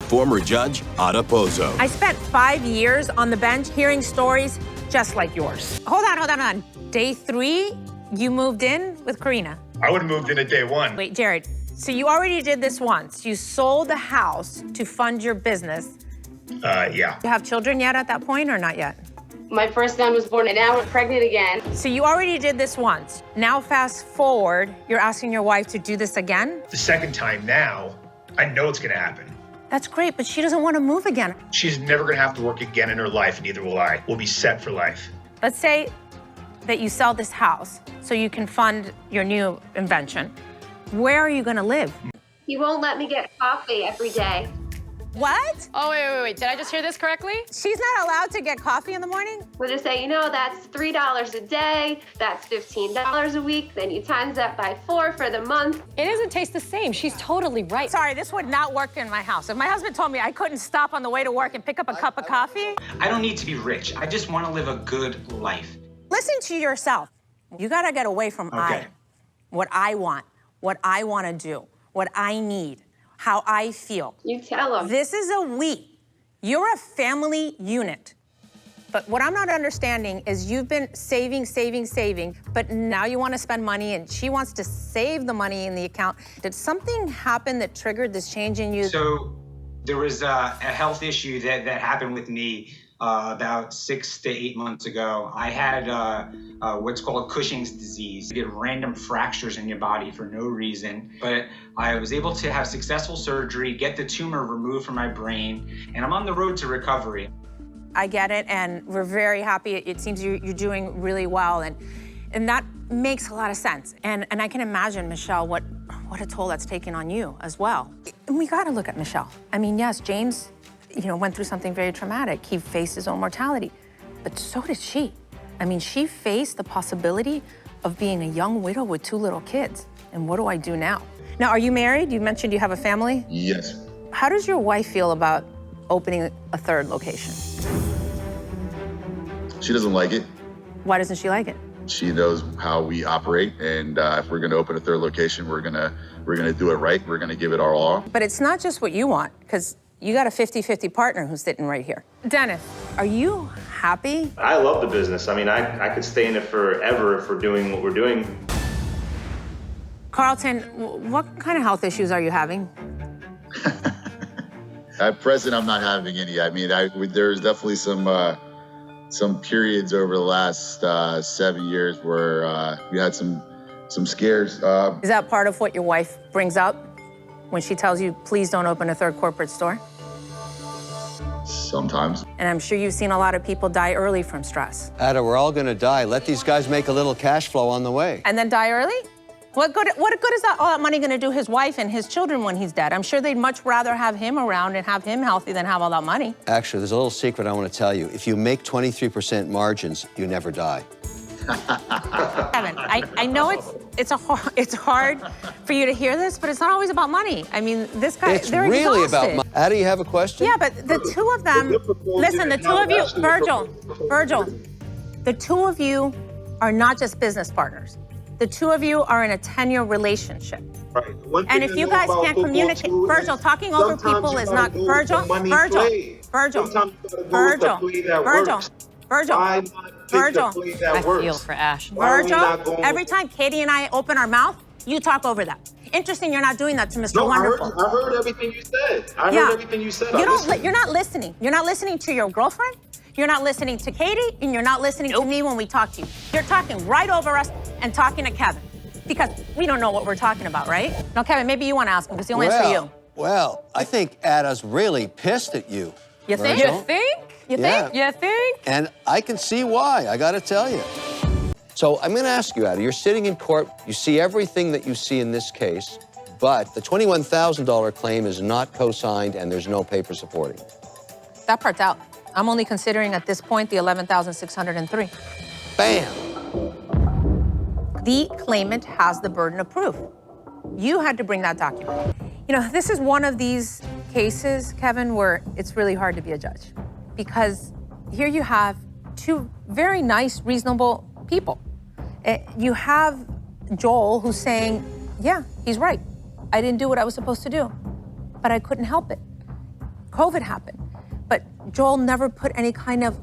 Former judge Ada Pozo. I spent 5 years on the bench hearing stories just like yours. Hold on. Day 3, you moved in with Karina. I would have moved in at day 1. Wait, Jared, so you already did this once. You sold the house to fund your business. Yeah. You have children yet at that point or not yet? My first son was born and now we're pregnant again. So you already did this once. Now fast forward, you're asking your wife to do this again? The second time now, I know it's gonna happen. That's great, but she doesn't want to move again. She's never gonna have to work again in her life, and neither will I. We'll be set for life. Let's say that you sell this house so you can fund your new invention. Where are you gonna live? He won't let me get coffee every day. What? Oh, wait. Did I just hear this correctly? She's not allowed to get coffee in the morning? We'll just say, that's $3 a day, that's $15 a week, then you times that by 4 for the month. It doesn't taste the same. She's totally right. Sorry, this would not work in my house. If my husband told me I couldn't stop on the way to work and pick up a cup of coffee. I don't need to be rich. I just want to live a good life. Listen to yourself. You gotta get away from what I want to do, what I need, how I feel. You tell him. This is a we. You're a family unit. But what I'm not understanding is you've been saving, but now you want to spend money and she wants to save the money in the account. Did something happen that triggered this change in you? So there was a health issue that happened with me about 6 to 8 months ago. I had what's called Cushing's disease. You get random fractures in your body for no reason. But I was able to have successful surgery, get the tumor removed from my brain, and I'm on the road to recovery. I get it, and we're very happy. It seems you're doing really well, and that makes a lot of sense. And I can imagine, Michelle, what a toll that's taken on you as well. And we gotta look at Michelle. I mean, yes, James, went through something very traumatic. He faced his own mortality, but so did she. I mean, she faced the possibility of being a young widow with 2 little kids. And what do I do now? Now, are you married? You mentioned you have a family? Yes. How does your wife feel about opening a 3rd location? She doesn't like it. Why doesn't she like it? She knows how we operate, and if we're gonna open a 3rd location, we're gonna do it right. We're gonna give it our all. But it's not just what you want, because you got a 50-50 partner who's sitting right here. Dennis, are you happy? I love the business. I mean, I could stay in it forever if we're doing what we're doing. Carlton, what kind of health issues are you having? At present, I'm not having any. I mean, there's definitely some periods over the last 7 years where we had some scares. Is that part of what your wife brings up when she tells you, please don't open a 3rd corporate store? Sometimes. And I'm sure you've seen a lot of people die early from stress. Ada, we're all gonna die. Let these guys make a little cash flow on the way. And then die early? What good is all that money gonna do his wife and his children when he's dead? I'm sure they'd much rather have him around and have him healthy than have all that money. Actually, there's a little secret I want to tell you. If you make 23% margins, you never die. Kevin, I know it's hard for you to hear this, but it's not always about money. I mean, this guy, It's they're really exhausted. about money. Ada, you have a question? Yeah, but the 2 of them, listen, the 2 of you, Virgil, the 2 of you are not just business partners. The 2 of you are in a 10-year relationship. Right. And if you guys can't communicate, Virgil, talking over people is not, Virgil. I feel for Ash. Virgil, every time Katie and I open our mouth, you talk over that. Interesting, you're not doing that to Mr. Wonderful. I heard everything you said. You're not listening. You're not listening to your girlfriend. You're not listening to Katie, and you're not listening to me when we talk to you. You're talking right over us and talking to Kevin, because we don't know what we're talking about, right? Now, Kevin, maybe you want to ask him, because he'll answer you. Well, I think Ada's really pissed at you. You think? Virgil. You think? You Yeah. think? You think? And I can see why, I gotta tell you. So I'm gonna ask you, Ada, you're sitting in court, you see everything that you see in this case, but the $21,000 claim is not co-signed and there's no paper supporting. That part's out. I'm only considering at this point the $11,603. Bam! The claimant has the burden of proof. You had to bring that document. This is one of these cases, Kevin, where it's really hard to be a judge, because here you have 2 very nice, reasonable people. You have Joel who's saying, yeah, he's right. I didn't do what I was supposed to do, but I couldn't help it. COVID happened. But Joel never put any kind of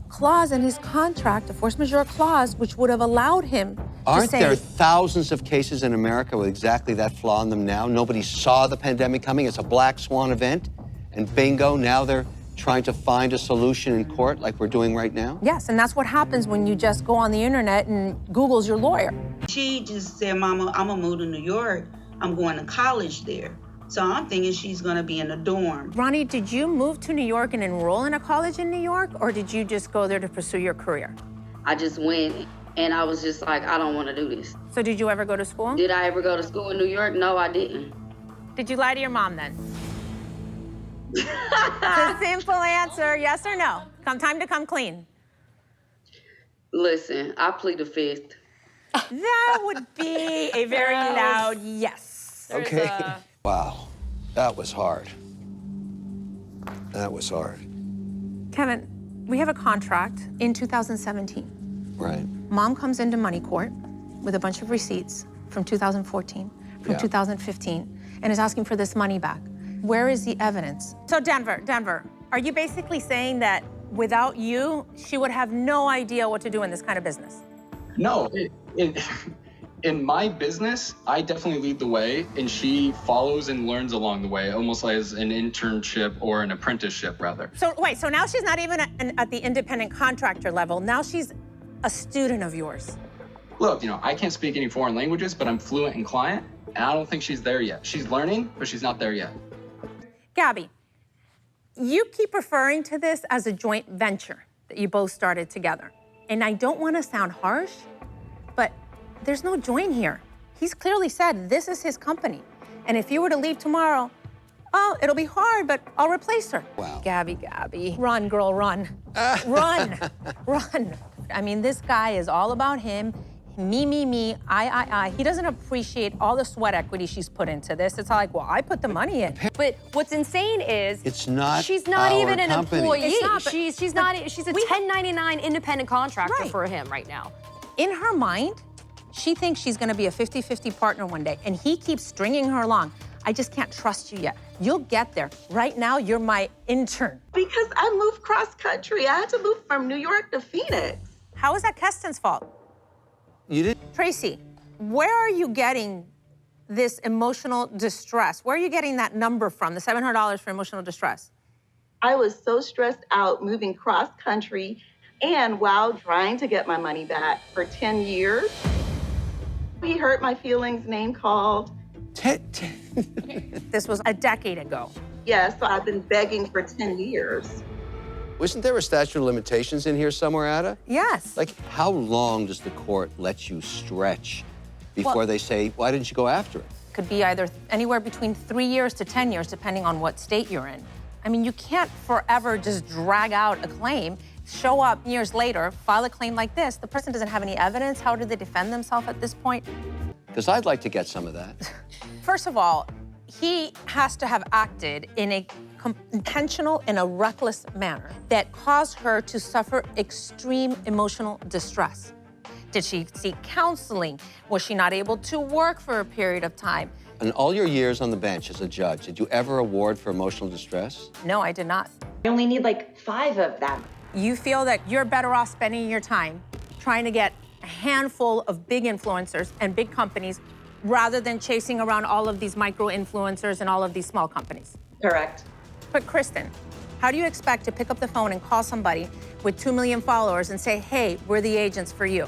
clause in his contract, a force majeure clause, which would have allowed him to say... Aren't there thousands of cases in America with exactly that flaw in them now? Nobody saw the pandemic coming. It's a black swan event. And bingo, now they're trying to find a solution in court like we're doing right now? Yes, and that's what happens when you just go on the internet and Google's your lawyer. She just said, Mama, I'm gonna move to New York. I'm going to college there. So I'm thinking she's gonna be in a dorm. Ronnie, did you move to New York and enroll in a college in New York, or did you just go there to pursue your career? I just went and I was just like, I don't wanna do this. So did you ever go to school? Did I ever go to school in New York? No, I didn't. Did you lie to your mom then? It's a simple answer, yes or no. Time to come clean. Listen, I plead the fifth. That would be a very loud yes. Okay. Wow, that was hard. That was hard. Kevin, we have a contract in 2017. Right. Mom comes into money court with a bunch of receipts from 2014, from 2015, and is asking for this money back. Where is the evidence? So Denver, are you basically saying that without you, she would have no idea what to do in this kind of business? No, in my business, I definitely lead the way, and she follows and learns along the way, almost like as an internship or an apprenticeship, rather. So wait, so now she's not even at the independent contractor level. Now she's a student of yours. Look, I can't speak any foreign languages, but I'm fluent in client, and I don't think she's there yet. She's learning, but she's not there yet. Gabby, you keep referring to this as a joint venture that you both started together. And I don't want to sound harsh, but there's no joint here. He's clearly said this is his company. And if you were to leave tomorrow, oh, it'll be hard, but I'll replace her. Wow. Gabby. Run, girl, run. Run. I mean, this guy is all about him. Me, I. He doesn't appreciate all the sweat equity she's put into this. It's like, well, I put the money in. But what's insane is she's not our even an company. employee. It's not, but- She's a 1099 independent contractor for him right now. In her mind, she thinks she's gonna be a 50-50 partner one day, and he keeps stringing her along. I just can't trust you yet. You'll get there. Right now, you're my intern. Because I moved cross country. I had to move from New York to Phoenix. How is that Keston's fault? You did? Tracy, where are you getting this emotional distress? Where are you getting that number from, the $700 for emotional distress? I was so stressed out moving cross country and while trying to get my money back for 10 years. He hurt my feelings, name called. This was a decade ago. Yes, so I've been begging for 10 years. Isn't there a statute of limitations in here somewhere, Ada? Yes. Like, how long does the court let you stretch before they say, why didn't you go after it? Could be either anywhere between 3 years to 10 years, depending on what state you're in. I mean, you can't forever just drag out a claim, show up years later, file a claim like this. The person doesn't have any evidence. How do they defend themselves at this point? Because I'd like to get some of that. First of all, he has to have acted in a intentional and a reckless manner that caused her to suffer extreme emotional distress. Did she seek counseling? Was she not able to work for a period of time? In all your years on the bench as a judge, did you ever award for emotional distress? No, I did not. I only need like 5 of them. You feel that you're better off spending your time trying to get a handful of big influencers and big companies rather than chasing around all of these micro-influencers and all of these small companies. Correct. But Kristen, how do you expect to pick up the phone and call somebody with 2 million followers and say, hey, we're the agents for you?